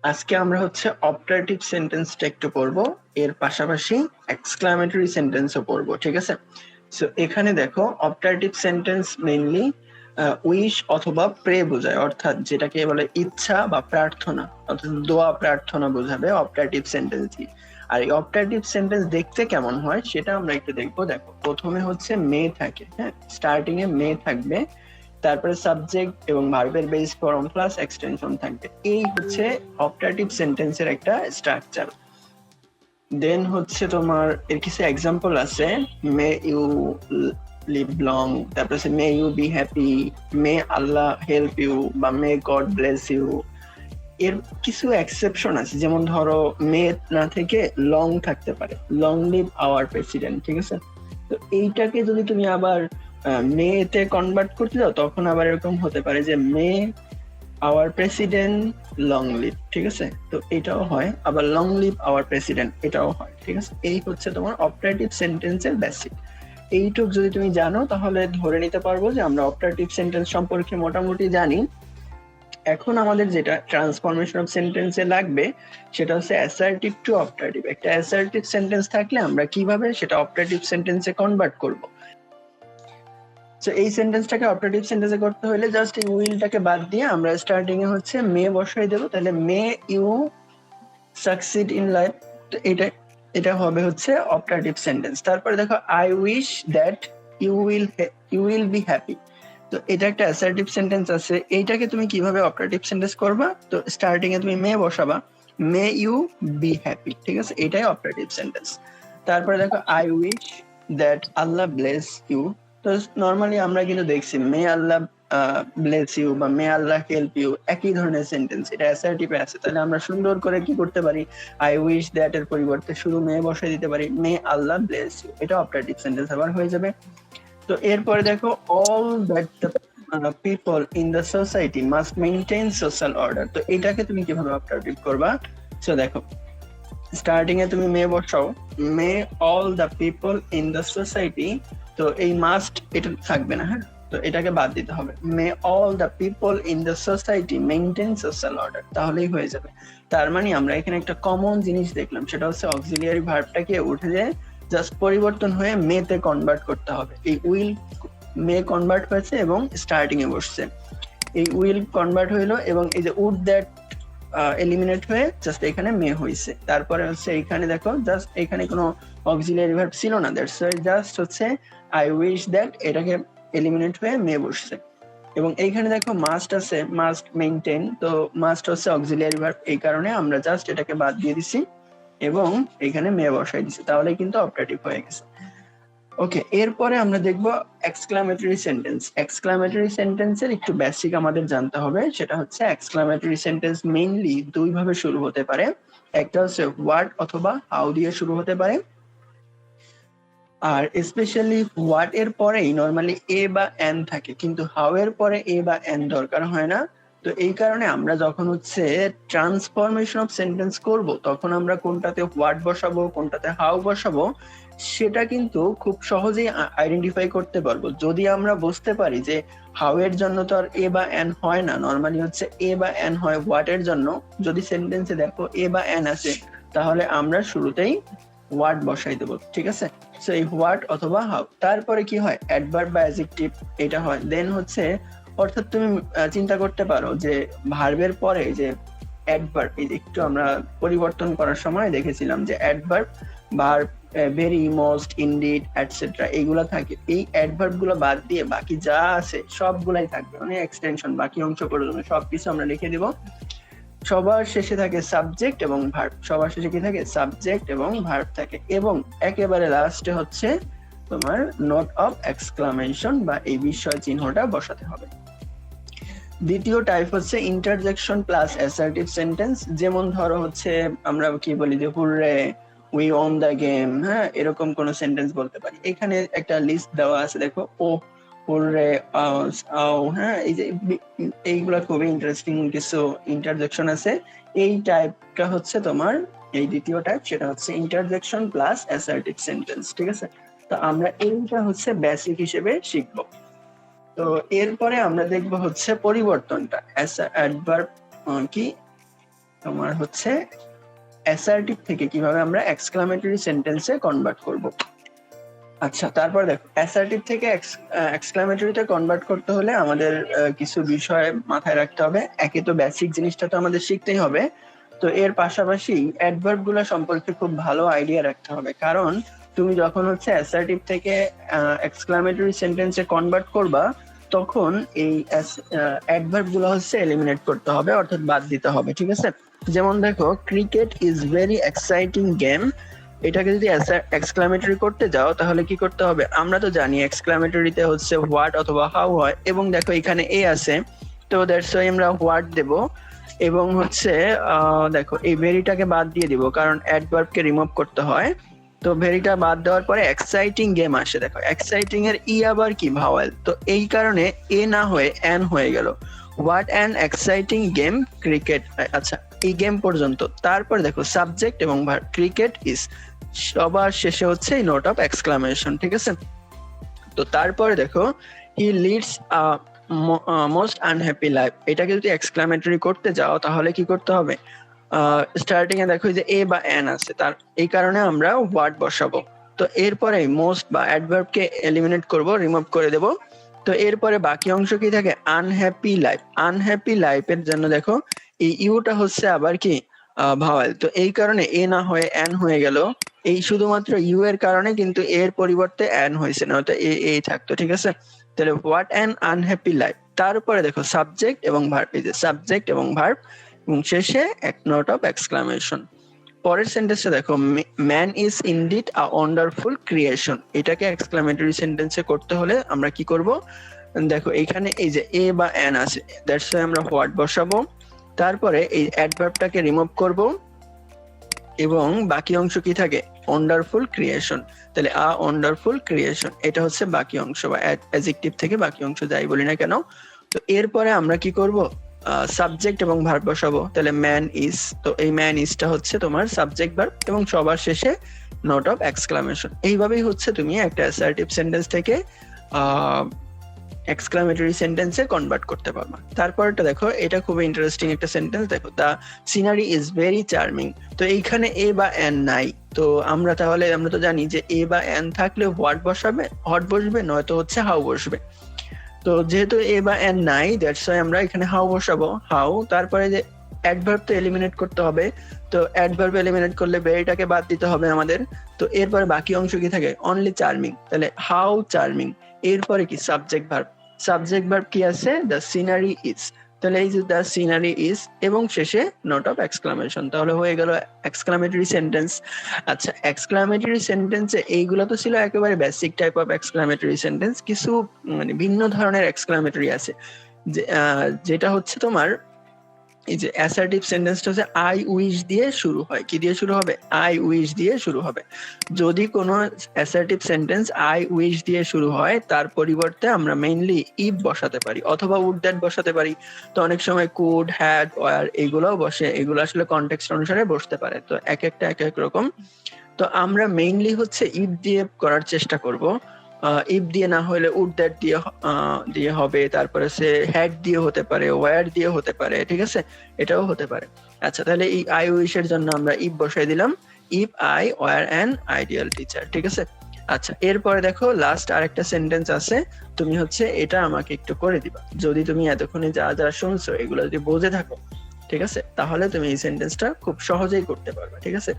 আজকে আমরা হচ্ছে অপারেটিভ সেন্টেন্সটা একটু পড়বো, এর পাশাপাশি এক্সক্লামেটরি সেন্টেন্সও পড়বো, ঠিক আছে? সো এখানে দেখো অপারেটিভ সেন্টেন্স মেইনলি উইশ অথবা প্রে বোঝায়, অর্থাৎ যেটাকে বলে ইচ্ছা বা প্রার্থনা, অর্থাৎ দোয়া প্রার্থনা বোঝাবে অপারেটিভ সেন্টেন্স দিয়ে। আর এই অপারেটিভ সেন্টেন্স দেখতে কেমন হয় সেটা আমরা একটু দেখবো। দেখো প্রথমে হচ্ছে মে থাকে, হ্যাঁ, স্টার্টিং এ মে থাকবে, তারপরে সাবজেক্ট এবং ভার্বের বেস ফর্ম প্লাস এক্সটেনশন থাকবে। এই হচ্ছে অপারেটিভ সেন্টেন্সের একটা স্ট্রাকচার। দেন হচ্ছে তোমার এর কিছু এক্সাম্পল আছে, মে ইউ লিভ লং, তারপর আছে may you be happy, may Allah help you, বা মে গড ব্লেস ইউ। এর কিছু এক্সেপশন আছে, যেমন ধরো মে না থেকে লং থাকতে পারে, লং লিভ আওয়ার প্রেসিডেন্ট, ঠিক আছে? তো এইটাকে যদি তুমি আবার মেতে কনভার্ট করতে যাও তখন আবার এরকম হতে পারে যে মে আওয়ার প্রেসিডেন্ট লং লিভ, ঠিক আছে? তো এটাও হয়, আবার লং লিভ আওয়ার প্রেসিডেন্ট এটাও হয়, ঠিক আছে? এই হচ্ছে তোমার অপারেটিভ সেন্টেন্সের বেসিক। এইটুক যদি তুমি জানো তাহলে ধরে নিতে পারবো যে আমরা অপারেটিভ সেন্টেন্স সম্পর্কে মোটামুটি জানি। এখন আমাদের যেটা ট্রান্সফরমেশন অফ সেন্টেন্সে লাগবে সেটা হচ্ছে অ্যাসার্টিভ টু অপারেটিভ। একটা অ্যাসার্টিভ সেন্টেন্স থাকলে আমরা কিভাবে সেটা অপারেটিভ সেন্টেন্সে কনভার্ট করব। তো এই সেন্টেন্সটাকে অপারেটিভ সেন্টেন্সে করতে হলে জাস্ট এই উইলটাকে বাদ দিয়ে আমরা স্টার্টিং এ হচ্ছে মে বসাই দেবো, তাহলে may you succeed in life. তো এটা হবে হচ্ছে অপারেটিভ সেন্টেন্স। তারপরে দেখো I wish that you will be happy. তো এটা একটা অ্যাসার্টিভ সেন্টেন্স আছে, এইটাকে তুমি কিভাবে অপারেটিভ সেন্টেন্স করবা? তো স্টার্টিং এ তুমি মে বসাবা, মে ইউ বি হ্যাপি, ঠিক আছে? এটাই অপারেটিভ সেন্টেন্স। তারপরে দেখো I wish that Allah bless you. তো নর্মালি আমরা কিন্তু দেখছি মে আল্লাহ ব্লেস ইউ বা মে আল্লাহ হেল্প ইউ একই ধরনের সেন্টেন্স, এটা অ্যাসার্টিভে আছে। তাহলে আমরা সুন্দর করে কি করতে পারি, আই উইশ দ্যাট এর পরিবর্তে শুধু মে বসাই দিতে পারি, মে আল্লাহ ব্লেস ইউ, এটা অপারেটিভ সেন্টেন্স আবার হয়ে যাবে। তো এরপরে দেখো all that the people in the society must maintain social order. তো এটাকে তুমি কিভাবে অপারেটিভ করবা? সো দেখো স্টার্টিং এ তুমি মে বসাও, may all the people in the society. তো এই মাস্ট এটা থাকবে না, হ্যাঁ, তো এটাকে বাদ দিতে হবে, may all the people in the society maintain social order, তাহলেই হয়ে যাবে। তার মানে আমরা এখানে একটা কমন জিনিস দেখলাম, সেটা হচ্ছে অক্সিলিয়ারি ভার্বটাকে উঠে যায় জাস্ট পরিবর্তন হয়ে মেতে কনভার্ট করতে হবে। এই উইল মে কনভার্ট হয়েছে এবং স্টার্টিং এ বসছে, এই উইল কনভার্ট হইলো এবং এই যে উড দ্যাট এলিমিনেট হয়ে জাস্ট এখানে মে হইছে। তারপরে হচ্ছে এখানে দেখো জাস্ট এখানে কোনো অক্সিলিয়ারি ভার্ব ছিল না, দ্যাটস ওয়াই জাস্ট হচ্ছে আই উইশ দ্যাট এটাকে এলিমিনেট হয়ে মে বসছে। এবং এইখানে দেখো মাস্ট আছে, মাস্ট মেইনটেইন, তো মাস্ট হচ্ছে অক্সিলিয়ারি ভার্ব, এই কারণে আমরা জাস্ট এটাকে বাদ দিয়ে দিছি এবং এখানে মে বসাই দিছি, তাহলে কিন্তু অপারেটিভ হয়ে গেছে। ওকে, এরপরে আমরা দেখব এক্সক্লামেটরি সেন্টেন্স। এক্সক্লামেটরি সেন্টেন্সের একটু বেসিক আমাদের জানতে হবে, সেটা হচ্ছে এক্সক্লামেটরি সেন্টেন্স মেইনলি দুই ভাবে শুরু হতে পারে। একটা হচ্ছে হোয়াট অথবা হাউ দিয়ে শুরু হতে পারে, আর স্পেশালি হোয়াট এর পরেই নরমালি এ বা এন থাকে, কিন্তু হাউ এর পরে এ বা এন দরকার হয় না। তো এই কারণে আমরা যখন হচ্ছে ট্রান্সফরমেশন অফ সেন্টেন্স করব তখন আমরা কোনটাতে হোয়াট বসাবো কোনটাতে হাউ বসাবো সেটা কিন্তু খুব সহজেই আইডেন্টিফাই করতে পারবো যদি আমরা বুঝতে পারি যে হাউ এর জন্য তো আর এ বা এন হয় না, নরমালি হচ্ছে এ বা এন হয় হোয়াট এর জন্য। যদি সেন্টেন্সে দেখো এ বা এন আছে তাহলে আমরা শুরুতেই হোয়াট বসাই দেবো, ঠিক আছে? সো এই হোয়াট অথবা হাউ, তারপরে কি হয় অ্যাডভার্ব বা অ্যাডজেক্টিভ এটা হয়। দেন হচ্ছে অর্থাৎ তুমি চিন্তা করতে পারো যে ভার্বের পরে যে অ্যাডভার্ব, এই একটু আমরা পরিবর্তন করার সময় দেখেছিলাম যে adverb, verb, very, most, indeed, etcetera এইগুলা থাকে। এই অ্যাডভার্ব গুলো বাদ দিয়ে বাকি যা আছে সবগুলাই থাকবে, মানে এক্সটেনশন বাকি অংশ পর্যন্ত সবকিছু আমরা লিখে দিব। সবার শেষে থাকে সাবজেক্ট এবং ভার্ব, সবার শেষে কি থাকে সাবজেক্ট এবং ভার্ব থাকে, এবং একেবারে লাস্টে হচ্ছে তোমার নোট অফ এক্সক্লামেশন বা এই বিস্ময় চিহ্নটা বসাতে হবে। দ্বিতীয় টাইপ হচ্ছে ইন্টারজেকশন প্লাস অ্যাসার্টিভ সেন্টেন্স। যেমন ধরো হচ্ছে আমরা কি বলি যে hurray, we won the game, হ্যাঁ, এরকম কোন সেন্টেন্স বলতে পারি। এখানে একটা লিস্ট দেওয়া আছে দেখো, ও, হুররে, হ্যাঁ, এই যে এইগুলা খুবই ইন্টারেস্টিং কিছু ইন্টারজেকশন আছে। এই টাইপটা হচ্ছে তোমার এই দ্বিতীয় টাইপ, সেটা হচ্ছে ইন্টারজেকশন প্লাস অ্যাসার্টিভ সেন্টেন্স, ঠিক আছে? তো আমরা এইটা হচ্ছে বেসিক হিসেবে শিখবো। তো এরপরে আমরা দেখবো হচ্ছে পরিবর্তনটা, অ্যাডভার্ব কি তোমার হচ্ছে অ্যাসার্টিভ থেকে কিভাবে আমরা এক্সক্লামেটরি সেন্টেন্সে কনভার্ট করব। আচ্ছা, তারপর দেখো অ্যাসার্টিভ থেকে এক্সক্লামেটরিতে কনভার্ট করতে হলে আমাদের কিছু বিষয় মাথায় রাখতে হবে। একে তো বেসিক জিনিসটা তো আমাদের শিখতেই হবে, তো এর পাশাপাশি অ্যাডভার্ব গুলো সম্পর্কে খুব ভালো আইডিয়া রাখতে হবে। কারণ তুমি যখন হচ্ছে অ্যাসার্টিভ থেকে এক্সক্লামেটরি সেন্টেন্সে কনভার্ট করবা, তখন এই অ্যাডভার্ব গুলো হচ্ছে এলিমিনেট করতে হবে, অর্থাৎ বাদ দিতে হবে। ঠিক আছে, যেমন দেখো cricket is very exciting game, এটাকে যদি এক্সক্লামেটরি করতে যাও তাহলে কি করতে হবে? আমরা তো জানি এক্সক্লামেটরিতে হচ্ছে হোয়াট অথবা হাউ হয়, এবং দেখো এখানে এ আছে, তো দ্যাটস ওয়াই আমরা হোয়াট দেব, এবং হচ্ছে দেখো এই ভেরিটাকে বাদ দিয়ে দিব, কারণ অ্যাডভার্বকে রিমুভ করতে হয়। তো ভেরিটা বাদ দেওয়ার পরে এক্সাইটিং গেম আসে, দেখো এক্সাইটিং এর ই আবার কি? ভাওয়েল, তো এই কারণে এ না হয়ে এন হয়ে গেল। What an exciting game cricket. আচ্ছা, এই গেম পর্যন্ত। তারপর দেখো সাবজেক্ট এবং ভার্ব, ক্রিকেট ইজ, সবার শেষে হচ্ছে নোট অফ এক্সক্লামেশন। ঠিক আছে, তো তারপরে দেখো he leads most unhappy life, এটাকে যদি এক্সক্লামেটরি করতে যাও তাহলে কি করতে হবে? স্টার্টিং এ দেখো যে এ বা এন আছে, তার এই কারণে আমরা হোয়াট বসাবো। তো এরপরে মোস্ট বা অ্যাডভার্বকে এলিমিনেট করব, রিমুভ করে দেব। তো এরপরে বাকি অংশ কি থাকে? Unhappy life. আনহ্যাপি লাইফের জন্য দেখো এই ইউটা হচ্ছে আবার কি? ভাওয়েল, তো এই কারণে এ না হয়ে এন হয়ে গেল। এই শুধুমাত্র ইউ এর কারণে, কিন্তু এর পরিবর্তে এন হয়েছে, না তো এ থাকতো। ঠিক আছে, তাহলে হোয়াট অ্যান আনহ্যাপি লাইফ। তারপরে দেখো সাবজেক্ট এবং ভার্ব, এই যে সাবজেক্ট এবং ভার্ব, এবং শেষে এক নোট অফ এক্সক্লামেশন। পরের সেন্টেন্সে দেখো man is indeed a wonderful creation, এটাকে এক্সক্লামেটরি সেন্টেন্সে করতে হলে আমরা কি করব? দেখো এখানে এই যে এ বা এন আছে, দ্যাটস ওয়াই আমরা হোয়াট বসাবো। তারপরে এই অ্যাডভার্বটাকে রিমুভ করব, এবং বাকি অংশ কি থাকে? Wonderful creation. তাহলে আ ওয়ান্ডারফুল ক্রিয়েশন, এটা হচ্ছে বাকি অংশ, বা অ্যাডজেক্টিভ থেকে বাকি অংশ যাই বলি না কেন। তো এরপরে আমরা কি করব? সাবজেক্ট এবং ভার্ব বসাবো। তাহলে ম্যান ইজ, তো এই ম্যান ইজটা হচ্ছে তোমার সাবজেক্ট ভার্ব, এবং সবার শেষে নোট অফ এক্সক্লামেশন। এইভাবেই হচ্ছে তুমি একটা অ্যাসার্টিভ সেন্টেন্স থেকে এক্সক্লামেটরি সেন্টেন্সে কনভার্ট করতে পারবা। তারপরটা দেখো, এটা খুবই ইন্টারেস্টিং একটা সেন্টেন্স। দেখো দা সিনারি ইজ ভেরি চার্মিং, তো এইখানে এ বা এন নাই। তো আমরা তো জানি যে এ বা এন থাকলে হোয়াট বসাবে, হট বসবে, নয়তো হচ্ছে হাউ বসবে। তো যেহেতু এ বা এন নাই, দ্যাটস ওয়াই আমরা এখানে হাউ বসাবো, হাউ। তারপরে যে অ্যাডভার্ব তো এলিমিনেট করতে হবে, তো অ্যাডভার্ব এলিমিনেট করলে ভেরিটাকে বাদ দিতে হবে আমাদের। তো এরপরে বাকি অংশ কি থাকে? অনলি চার্মিং, তাহলে হাউ চার্মিং। এরপরে কি? Subject verb. সাবজেক্ট ভার্ব কি আছে? দ্য সিনারি ইজ, তাহলে এই যে দ্য সিনারি ইজ, এবং শেষে নোট অফ এক্সক্লামেশন। তাহলে হয়ে গেল এক্সক্লামেটরি সেন্টেন্স। আচ্ছা, এক্সক্লামেটরি সেন্টেন্সে এইগুলো তো ছিল একেবারে basic type of exclamatory sentence. কিছু মানে ভিন্ন ধরনের এক্সক্লামেটরি আছে, যেটা হচ্ছে তোমার এই যে অ্যাসার্টিভ সেন্টেন্সটা হচ্ছে আই উইশ দিয়ে শুরু হয়। কি দিয়ে শুরু হবে? আই উইশ দিয়ে শুরু হবে। যদি কোনো অ্যাসার্টিভ সেন্টেন্স আই উইশ দিয়ে শুরু হয়, তার পরিবর্তে আমরা মেইনলি ইফ বসাতে পারি, অথবা উড দ্যাট বসাতে পারি। তো অনেক সময় কুড, হ্যাড, ওয়ার এগুলোও বসে, এগুলো আসলে কনটেক্সট অনুসারে বসতে পারে, তো এক একটা এক এক রকম। তো আমরা মেইনলি হচ্ছে ইফ দিয়ে করার চেষ্টা করব। ইফ দিয়ে না হলে উড দ্যাট দিয়ে হবে, তারপরে সে হ্যাড দিয়ে হতে পারে, ওয়্যার দিয়ে হতে পারে। ঠিক আছে, এটাও হতে পারে। আচ্ছা, তাহলে এই আই উইশ এর জন্য আমরা ইফ বসাই দিলাম, if I were an ideal teacher. ঠিক আছে, আচ্ছা এরপরে দেখো লাস্ট আরেকটা সেন্টেন্স আছে, তুমি হচ্ছে এটা আমাকে একটু করে দিবা। যদি তুমি এতক্ষণে যা যা শুনছো এগুলো যদি বুঝে থাকো, ঠিক আছে, তাহলে তুমি এই সেন্টেন্সটা খুব সহজেই করতে পারবে। ঠিক আছে,